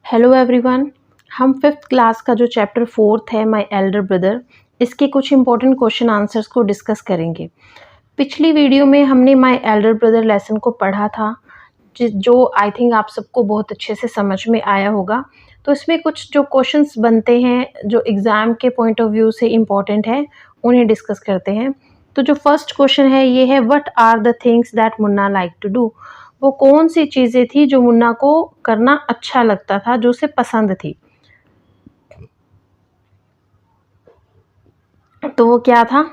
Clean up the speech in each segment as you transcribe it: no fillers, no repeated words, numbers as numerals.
Hello everyone. हम fifth class का जो चैप्टर 4 है माय एल्डर ब्रदर, इसके कुछ इंपॉर्टेंट क्वेश्चन आंसर्स को डिस्कस करेंगे। पिछली वीडियो में हमने माय एल्डर ब्रदर लेसन को पढ़ा था, जो आई थिंक आप सबको बहुत अच्छे से समझ में आया होगा। तो इसमें कुछ जो क्वेश्चंस बनते हैं जो एग्ज़ाम के पॉइंट ऑफ व्यू से इम्पॉर्टेंट है, उन्हें डिस्कस करते हैं। तो जो फर्स्ट क्वेश्चन है ये है, what are the things that Munna like to do. वो कौन सी चीज़ें थी जो मुन्ना को करना अच्छा लगता था, जो उसे पसंद थी। तो वो क्या था?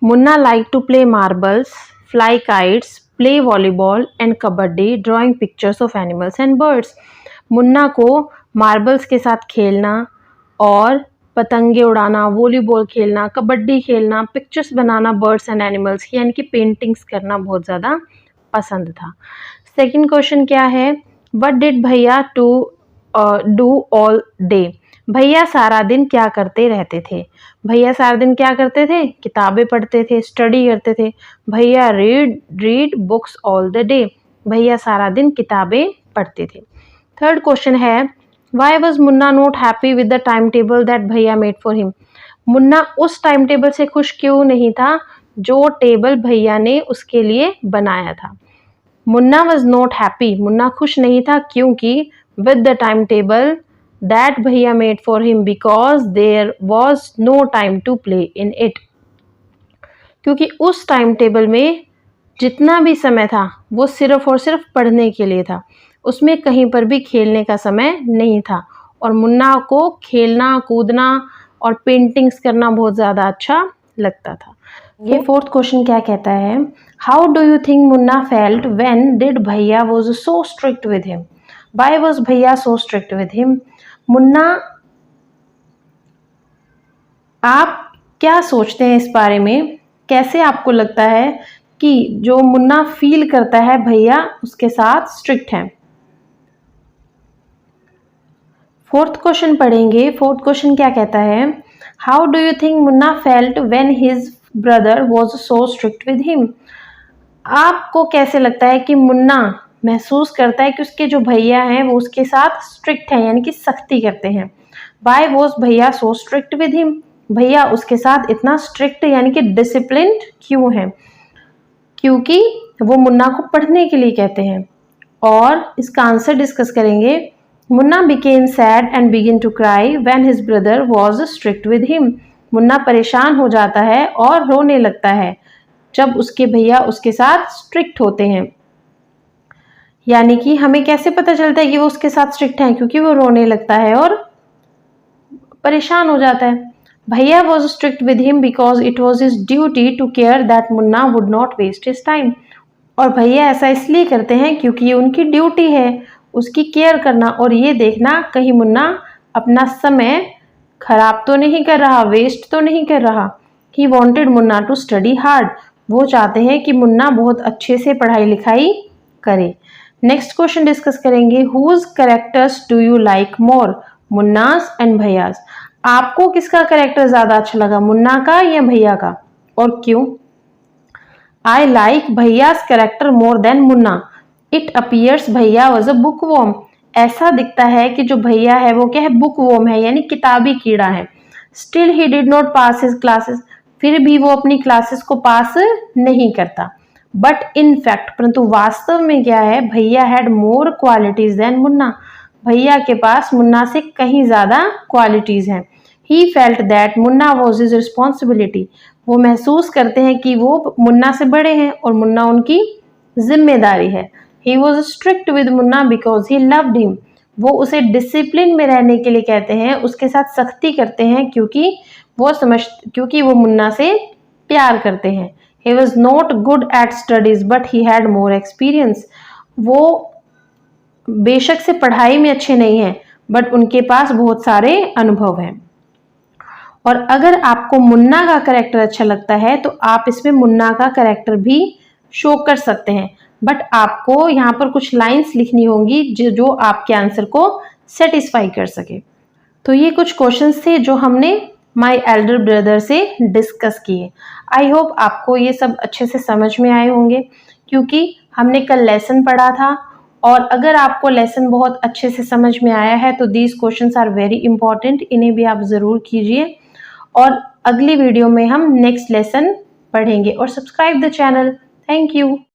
Munna like to play marbles, fly kites, play volleyball and kabaddi, drawing pictures of animals and birds. Munna को मार्बल्स के साथ खेलना और पतंगे उड़ाना, वॉलीबॉल खेलना, कबड्डी खेलना, pictures banana birds and animals की, यानी कि पेंटिंग्स करना बहुत ज़्यादा पसंद था। सेकंड क्वेश्चन क्या है? व्हाट डिड भैया टू डू ऑल डे। भैया सारा दिन क्या करते रहते थे? भैया सारा दिन क्या करते थे? किताबें पढ़ते थे, स्टडी करते थे। भैया read books all the day. भैया सारा दिन किताबें पढ़ते थे। थर्ड क्वेश्चन है, why was Munna not happy with the time table that bhaiya made for him. Munna उस टाइम टेबल से खुश क्यों नहीं था जो टेबल भैया ने उसके लिए बनाया था। Munna was not happy, Munna खुश नहीं था क्योंकि with the time table that bhaiya made for him because there was no time to play in it. क्योंकि उस टाइम टेबल में जितना भी समय था वो सिर्फ और सिर्फ पढ़ने के लिए था, उसमें कहीं पर भी खेलने का समय नहीं था। और मुन्ना को खेलना कूदना और पेंटिंग्स करना बहुत ज़्यादा अच्छा लगता था। ये फोर्थ क्वेश्चन क्या कहता है, how do you think Munna felt when did bhaiya was so strict with him. Why was bhaiya so strict with him. Munna, आप क्या सोचते हैं इस बारे में? कैसे आपको लगता है कि जो मुन्ना फील करता है भैया उसके साथ स्ट्रिक्ट हैं। फोर्थ क्वेश्चन पढ़ेंगे। फोर्थ क्वेश्चन क्या कहता है, how do you think Munna felt when his brother was so strict with him. आपको कैसे लगता है कि मुन्ना महसूस करता है कि उसके जो भैया हैं वो उसके साथ स्ट्रिक्ट हैं, यानी कि सख्ती करते हैं। Y was bhaiya so strict with him. भैया उसके साथ इतना स्ट्रिक्ट यानी कि डिसिप्लिन्ड क्यों है? क्योंकि वो मुन्ना को पढ़ने के लिए कहते हैं। और इसका आंसर डिस्कस करेंगे। Munna became sad and begin to cry when his brother was strict with him. Munna परेशान हो जाता है और रोने लगता है जब उसके भैया उसके साथ स्ट्रिक्ट होते हैं। यानी कि हमें कैसे पता चलता है कि वो उसके साथ स्ट्रिक्ट हैं? क्योंकि वो रोने लगता है और परेशान हो जाता है। भैया was strict with him because it was his duty to care that Munna would not waste his time. और भैया ऐसा इसलिए करते हैं क्योंकि ये उनकी ड्यूटी है, उसकी केयर करना और ये देखना कहीं मुन्ना अपना समय खराब तो नहीं कर रहा, वेस्ट तो नहीं कर रहा। He wanted Munna to study hard. वो चाहते हैं कि मुन्ना बहुत अच्छे से पढ़ाई लिखाई करे। नेक्स्ट क्वेश्चन डिस्कस करेंगे, whose characters do you like more, Munna's and bhaiya's. आपको किसका कैरेक्टर ज्यादा अच्छा लगा, मुन्ना का या भैया का, और क्यों? I like bhaiya's character more than Munna. It appears bhaiya was a bookworm. ऐसा दिखता है कि जो भैया है वो क्या है, बुक वॉर्म है, यानी किताबी कीड़ा है। Still he did not pass his classes. फिर भी वो अपनी क्लासेस को पास नहीं करता। बट इन फैक्ट, परंतु वास्तव में क्या है, भैया had more qualities than Munna. भैया के पास मुन्ना से कहीं ज्यादा क्वालिटीज हैं। He felt that Munna was his responsibility. वो महसूस करते हैं कि वो मुन्ना से बड़े हैं और मुन्ना उनकी जिम्मेदारी है। He was strict with Munna because he loved him. वो उसे डिसिप्लिन में रहने के लिए कहते हैं, उसके साथ सख्ती करते हैं क्योंकि वो मुन्ना से प्यार करते हैं। He was not good at studies but he had more experience. वो बेशक से पढ़ाई में अच्छे नहीं हैं बट उनके पास बहुत सारे अनुभव हैं। और अगर आपको मुन्ना का कैरेक्टर अच्छा लगता है तो आप इसमें मुन्ना का कैरेक्टर भी शो कर सकते हैं, बट आपको यहाँ पर कुछ लाइंस लिखनी होंगी जो आपके आंसर को सेटिस्फाई कर सके। तो ये कुछ क्वेश्चंस थे जो हमने माय एल्डर ब्रदर से डिस्कस किए। आई होप आपको ये सब अच्छे से समझ में आए होंगे, क्योंकि हमने कल लेसन पढ़ा था और अगर आपको लेसन बहुत अच्छे से समझ में आया है तो these questions are very important, इन्हें भी आप ज़रूर कीजिए। और अगली वीडियो में हम नेक्स्ट लेसन पढ़ेंगे। और subscribe the channel. Thank you.